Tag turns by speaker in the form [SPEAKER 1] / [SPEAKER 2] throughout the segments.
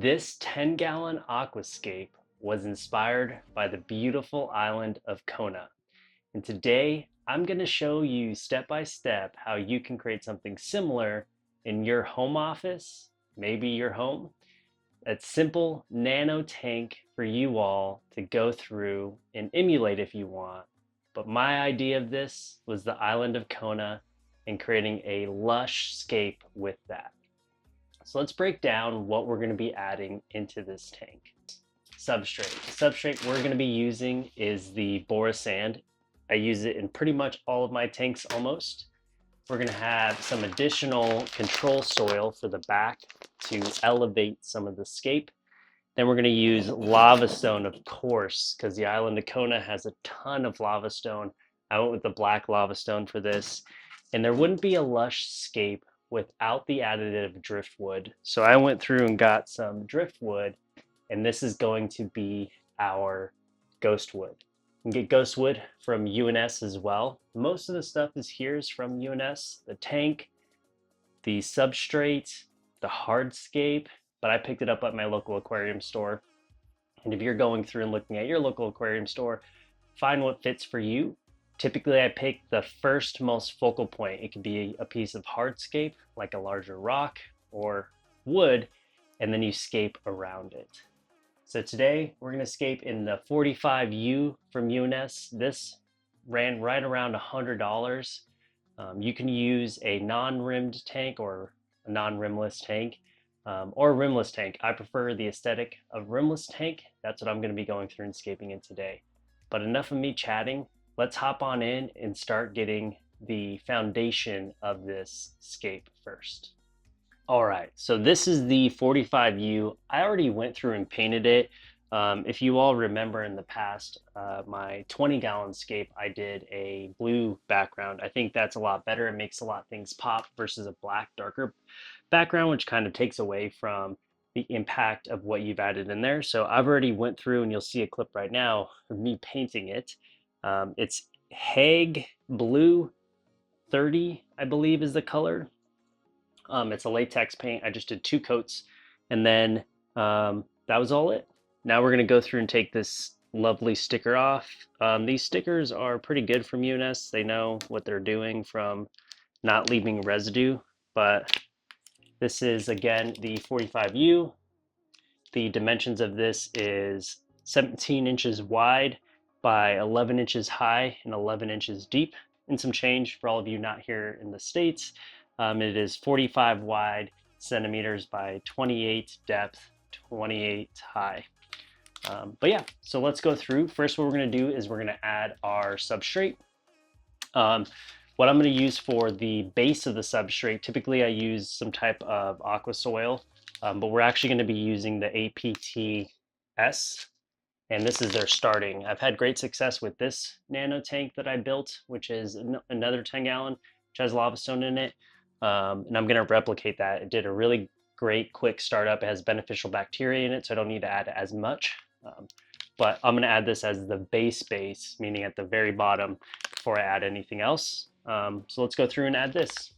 [SPEAKER 1] This 10-gallon aquascape was inspired by the beautiful island of Kona. And today I'm going to show you step by step how you can create something similar in your home office, maybe your home. A simple nano tank for you all to go through and emulate if you want. But my idea of this was the island of Kona and creating a lush scape with that. So let's break down what we're going to be adding into this tank. Substrate. The substrate we're going to be using is the Bora sand. I use it in pretty much all of my tanks almost. We're going to have some additional control soil for the back to elevate some of the scape. Then we're going to use lava stone, of course, because the island of Kona has a ton of lava stone. I went with the black lava stone for this. And there wouldn't be a lush scape without the additive driftwood. So I went through and got some driftwood, and this is going to be our ghost wood. You can get ghost wood from UNS as well. Most of the stuff here is from UNS, the tank, the substrate, the hardscape, but I picked it up at my local aquarium store. And if you're going through and looking at your local aquarium store, find what fits for you. Typically, I pick the first most focal point. It could be a piece of hardscape, like a larger rock or wood, and then you scape around it. So today, we're going to scape in the 45U from UNS. This ran right around $100. You can use a non-rimmed tank or a non-rimless tank, or a rimless tank. I prefer the aesthetic of rimless tank. That's what I'm going to be going through and scaping in today. But enough of me chatting. Let's hop on in and start getting the foundation of this scape first. All right, so this is the 45U. I already went through and painted it. If you all remember in the past, my 20-gallon scape, I did a blue background. I think that's a lot better. It makes a lot of things pop versus a black, darker background, which kind of takes away from the impact of what you've added in there. So I've already went through, and you'll see a clip right now of me painting it. It's Hague Blue 30, I believe is the color. It's a latex paint. I just did 2 coats, and then that was all it. Now we're going to go through and take this lovely sticker off. These stickers are pretty good from UNS. They know what they're doing from not leaving residue, but this is, again, the 45U. The dimensions of this is 17 inches wide by 11 inches high and 11 inches deep, and some change for all of you not here in the States. It is 45 wide centimeters by 28 depth, 28 high. But yeah, so let's go through. First, what we're going to do is we're going to add our substrate. What I'm going to use for the base of the substrate, typically I use some type of aqua soil, but we're actually going to be using the APTS. And this is their starting. I've had great success with this nano tank that I built, which is another 10-gallon, which has lava stone in it. And I'm going to replicate that. It did a really great quick startup. It has beneficial bacteria in it, so I don't need to add as much. But I'm going to add this as the base, meaning at the very bottom before I add anything else. So let's go through and add this.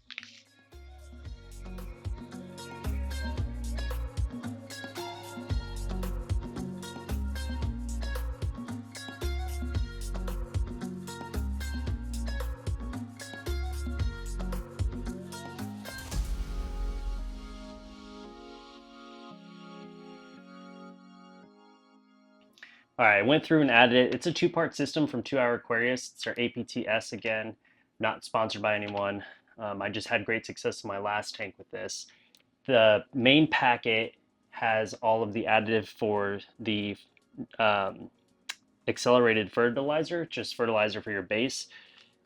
[SPEAKER 1] All right, I went through and added it. It's a 2-part system from 2 Hour Aquarius. It's our APTS again, not sponsored by anyone. I just had great success in my last tank with this. The main packet has all of the additive for the accelerated fertilizer, just fertilizer for your base.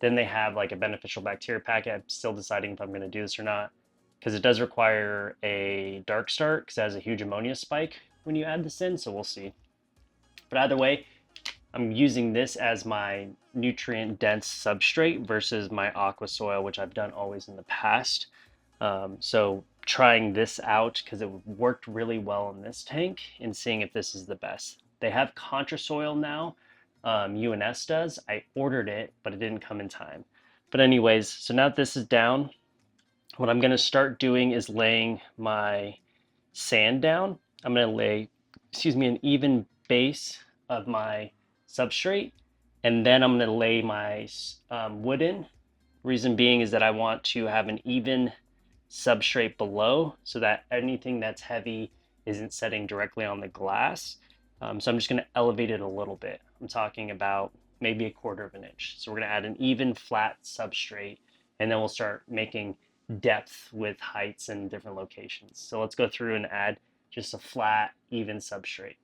[SPEAKER 1] Then they have like a beneficial bacteria packet. I'm still deciding if I'm going to do this or not, because it does require a dark start because it has a huge ammonia spike when you add this in, so we'll see. But either way, I'm using this as my nutrient dense substrate versus my aqua soil, which I've done always in the past. So trying this out because it worked really well in this tank and seeing if this is the best. They have contra soil now. UNS does. I ordered it, but it didn't come in time. But anyways, so now that this is down, what I'm going to start doing is laying my sand down. I'm going to lay, an even base of my substrate, and then I'm going to lay my wood in. Reason being is that I want to have an even substrate below so that anything that's heavy isn't setting directly on the glass. So I'm just going to elevate it a little bit. I'm talking about maybe 1/4 of an inch. So we're going to add an even flat substrate, and then we'll start making depth with heights and different locations. So let's go through and add just a flat, even substrate.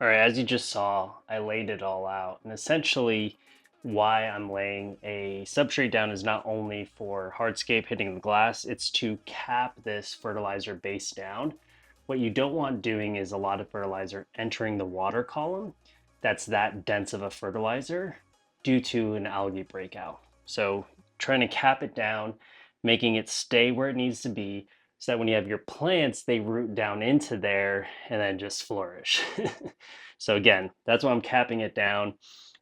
[SPEAKER 1] All right, as you just saw, I laid it all out. And essentially, why I'm laying a substrate down is not only for hardscape hitting the glass, it's to cap this fertilizer base down. What you don't want doing is a lot of fertilizer entering the water column that's that dense of a fertilizer due to an algae breakout. So trying to cap it down, making it stay where it needs to be, so that when you have your plants, they root down into there and then just flourish. So again, that's why I'm capping it down,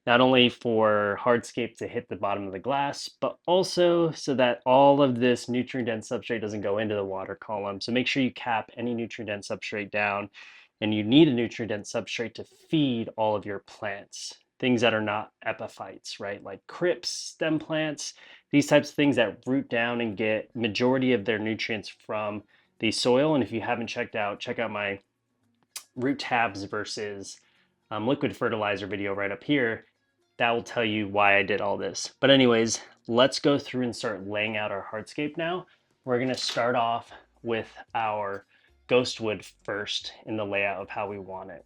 [SPEAKER 1] not only for hardscape to hit the bottom of the glass, but also so that all of this nutrient-dense substrate doesn't go into the water column. So make sure you cap any nutrient-dense substrate down, and you need a nutrient-dense substrate to feed all of your plants. Things that are not epiphytes, right? Like crypts, stem plants, these types of things that root down and get majority of their nutrients from the soil. And if you haven't check out my root tabs versus liquid fertilizer video right up here. That will tell you why I did all this. But anyways, let's go through and start laying out our hardscape now. We're gonna start off with our ghost wood first in the layout of how we want it.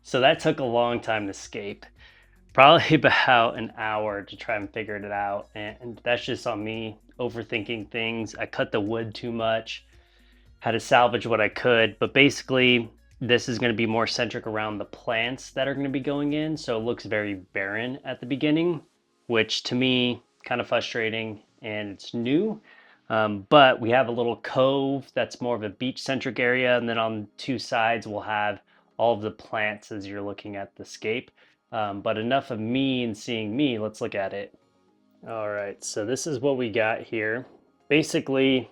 [SPEAKER 1] So that took a long time to scape, probably about an hour to try and figure it out. And that's just on me overthinking things. I cut the wood too much, had to salvage what I could, but basically this is going to be more centric around the plants that are going to be going in. So it looks very barren at the beginning, which to me kind of frustrating, and it's new. But we have a little cove that's more of a beach centric area. And then on two sides, we'll have all of the plants as you're looking at the scape. But enough of me and seeing me, let's look at it. All right, so this is what we got here. Basically,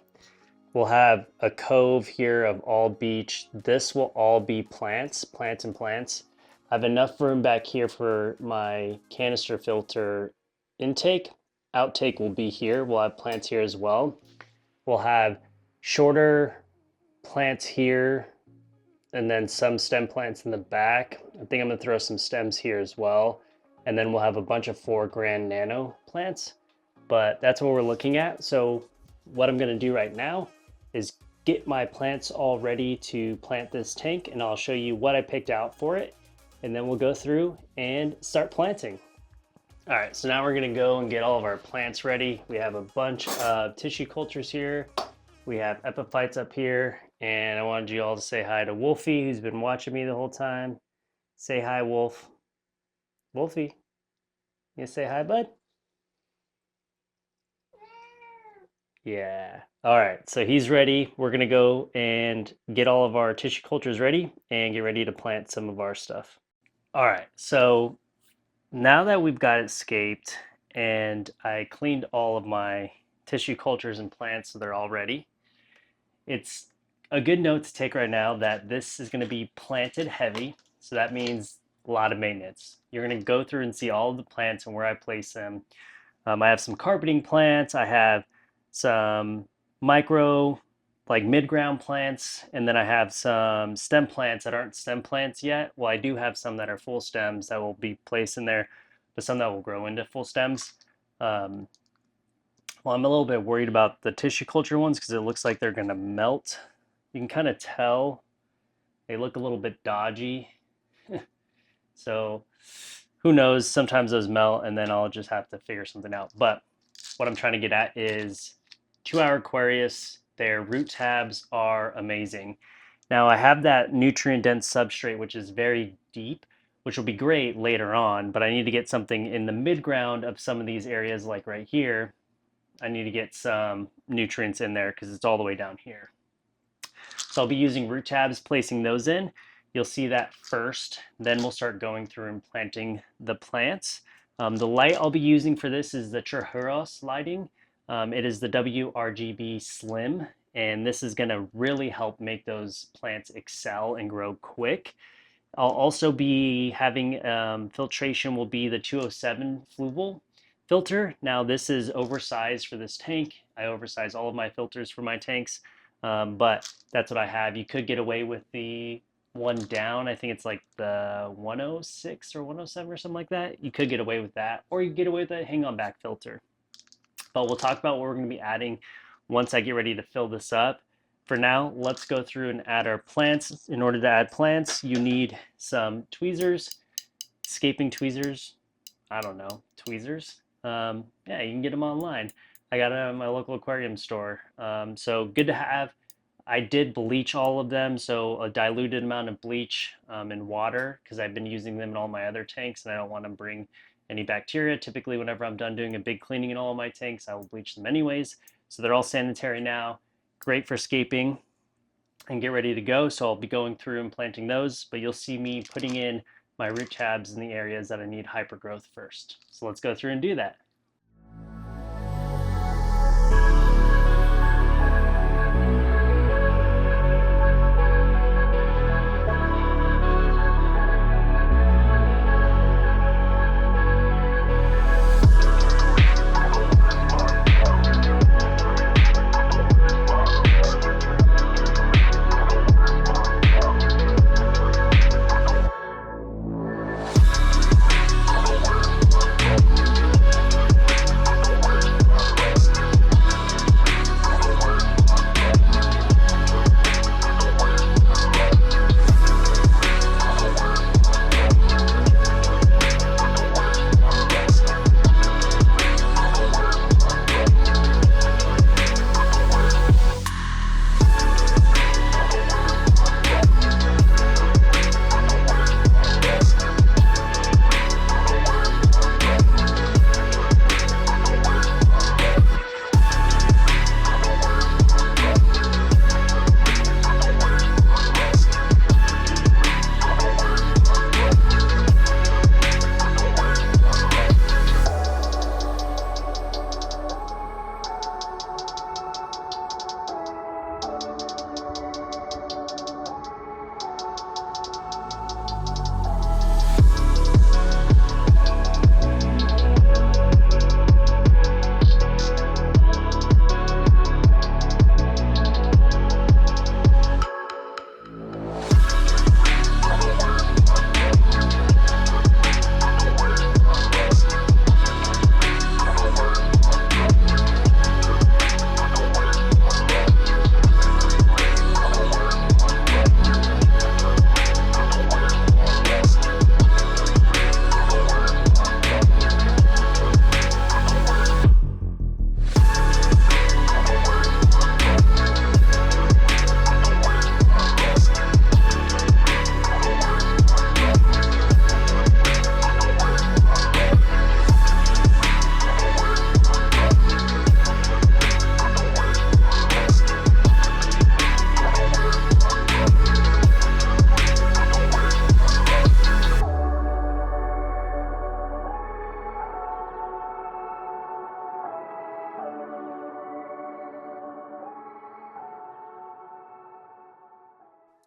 [SPEAKER 1] we'll have a cove here of all beach. This will all be plants and plants. I have enough room back here for my canister filter intake. Outtake will be here. We'll have plants here as well. We'll have shorter plants here, and then some stem plants in the back. I think I'm gonna throw some stems here as well. And then we'll have a bunch of 4-gram nano plants, but that's what we're looking at. So what I'm gonna do right now is get my plants all ready to plant this tank, and I'll show you what I picked out for it. and then we'll go through and start planting. All right, so now we're gonna go and get all of our plants ready. We have a bunch of tissue cultures here. We have epiphytes up here, and I wanted you all to say hi to Wolfie, who's been watching me the whole time. Say hi, Wolf. Wolfie, you say hi, bud? Yeah. All right, so he's ready. We're gonna go and get all of our tissue cultures ready and get ready to plant some of our stuff. All right, so now that we've got it scaped and I cleaned all of my tissue cultures and plants so they're all ready, it's a good note to take right now that this is going to be planted heavy. So that means a lot of maintenance. You're going to go through and see all of the plants and where I place them. I have some carpeting plants. I have some micro, like mid-ground plants, and then I have some stem plants that aren't stem plants yet. Well, I do have some that are full stems that will be placed in there, but some that will grow into full stems. Well, I'm a little bit worried about the tissue culture ones because it looks like they're going to melt. You can kind of tell they look a little bit dodgy. So who knows, sometimes those melt and then I'll just have to figure something out. But what I'm trying to get at is 2-hour Aquarius. Their root tabs are amazing. Now I have that nutrient dense substrate, which is very deep, which will be great later on, but I need to get something in the mid ground of some of these areas, like right here. I need to get some nutrients in there because it's all the way down here. So I'll be using root tabs, placing those in. You'll see that first, then we'll start going through and planting the plants. The light I'll be using for this is the Churros lighting. It is the WRGB Slim, and this is going to really help make those plants excel and grow quick. I'll also be having filtration will be the 207 Fluval filter. Now this is oversized for this tank. I oversize all of my filters for my tanks, but that's what I have. You could get away with the one down. I think it's like the 106 or 107 or something like that. You could get away with that, or you get away with a hang-on back filter. But we'll talk about what we're going to be adding once I get ready to fill this up. For now, let's go through and add our plants. In order to add plants, you need some tweezers, scaping tweezers. I don't know, tweezers. Yeah, you can get them online. I got them at my local aquarium store. So good to have. I did bleach all of them, so a diluted amount of bleach and water, because I've been using them in all my other tanks and I don't want to bring any bacteria. Typically, whenever I'm done doing a big cleaning in all of my tanks, I will bleach them anyways. So they're all sanitary now. Great for scaping and get ready to go. So I'll be going through and planting those, but you'll see me putting in my root tabs in the areas that I need hypergrowth first. So let's go through and do that.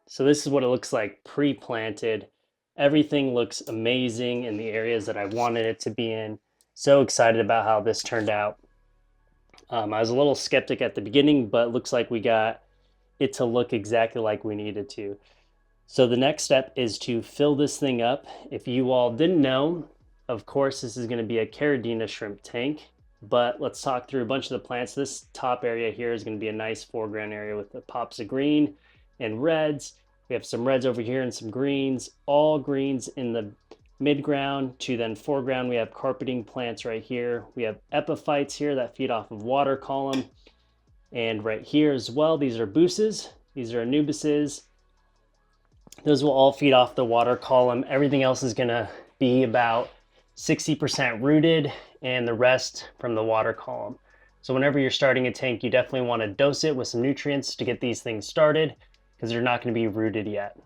[SPEAKER 1] So this is what it looks like pre-planted. Everything looks amazing in the areas that I wanted it to be in. So excited about how this turned out. I was a little skeptic at the beginning, but it looks like we got it to look exactly like we needed to. So the next step is to fill this thing up. If you all didn't know, of course, this is going to be a Caridina shrimp tank, but let's talk through a bunch of the plants. This top area here is going to be a nice foreground area with the pops of green and reds. We have some reds over here and some greens, all greens in the mid-ground to then foreground. We have carpeting plants right here. We have epiphytes here that feed off of water column. And right here as well, these are buces. These are anubises. Those will all feed off the water column. Everything else is gonna be about 60% rooted and the rest from the water column. So whenever you're starting a tank, you definitely wanna dose it with some nutrients to get these things started because they're not gonna be rooted yet.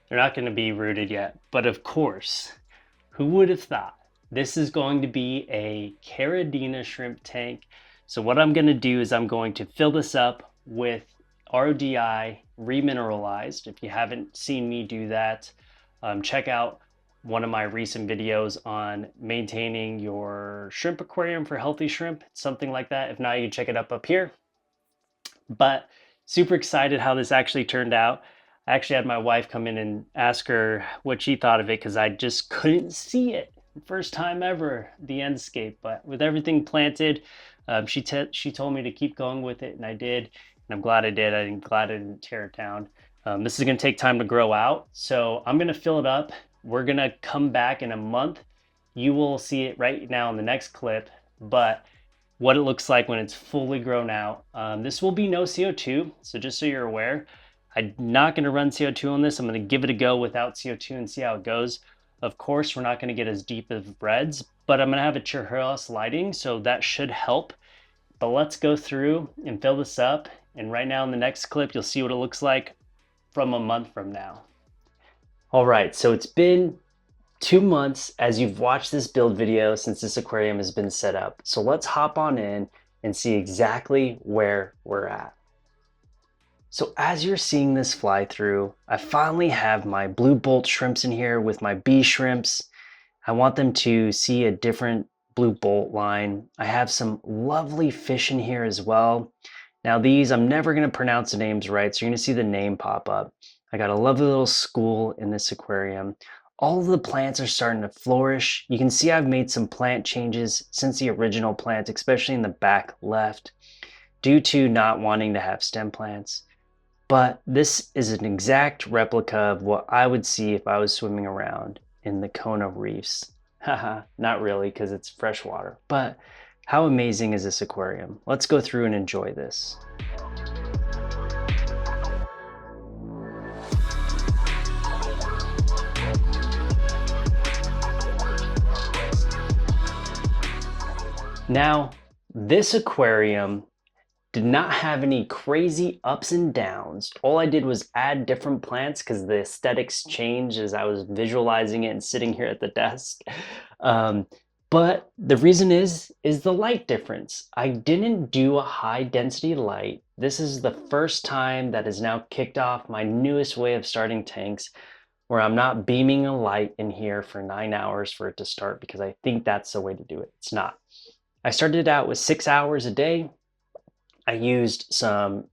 [SPEAKER 1] They're not gonna be rooted yet. But of course, who would have thought this is going to be a Caridina shrimp tank? So what I'm gonna do is I'm going to fill this up with RODI remineralized. If you haven't seen me do that, check out one of my recent videos on maintaining your shrimp aquarium for healthy shrimp, something like that. If not, you can check it up here. But super excited how this actually turned out. I actually had my wife come in and ask her what she thought of it because I just couldn't see it. First time ever, the Endscape. But with everything planted, she told me to keep going with it, and I did. And I'm glad I did. I'm glad I didn't tear it down. This is going to take time to grow out. So I'm going to fill it up. We're going to come back in a month. You will see it right now in the next clip. But what it looks like when it's fully grown out. This will be no CO2. So just so you're aware, I'm not going to run CO2 on this. I'm going to give it a go without CO2 and see how it goes. Of course, we're not going to get as deep as reds, but I'm going to have a Chirurus lighting, so that should help. But let's go through and fill this up. And right now in the next clip, you'll see what it looks like from a month from now. All right, so it's been 2 months as you've watched this build video since this aquarium has been set up. So let's hop on in and see exactly where we're at. So as you're seeing this fly through, I finally have my blue bolt shrimps in here with my bee shrimps. I want them to see a different blue bolt line. I have some lovely fish in here as well. Now these, I'm never gonna pronounce the names right, so you're gonna see the name pop up. I got a lovely little school in this aquarium. All of the plants are starting to flourish. You can see I've made some plant changes since the original plant, especially in the back left, due to not wanting to have stem plants. But this is an exact replica of what I would see if I was swimming around in the Kona reefs. Haha, not really because it's freshwater. But how amazing is this aquarium? Let's go through and enjoy this. Now, this aquarium did not have any crazy ups and downs. All I did was add different plants because the aesthetics changed as I was visualizing it and sitting here at the desk. But the reason is the light difference. I didn't do a high density light. This is the first time that has now kicked off my newest way of starting tanks, where I'm not beaming a light in here for 9 hours for it to start because I think that's the way to do it. It's not. I started out with 6 hours a day. I used some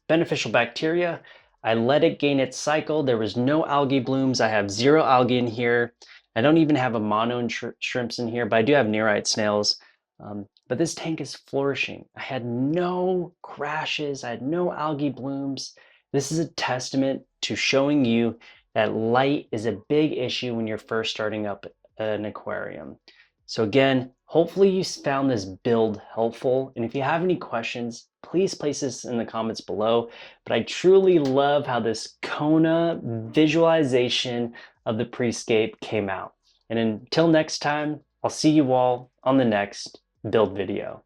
[SPEAKER 1] beneficial bacteria. I let it gain its cycle. There was no algae blooms. I have 0 algae in here. I don't even have a mono shrimps in here, but I do have nearite snails. But this tank is flourishing. I had no crashes. I had no algae blooms. This is a testament to showing you that light is a big issue when you're first starting up an aquarium. So again, hopefully you found this build helpful. And if you have any questions, please place this in the comments below. But I truly love how this Kona visualization of the pre-scape came out. And until next time, I'll see you all on the next build video.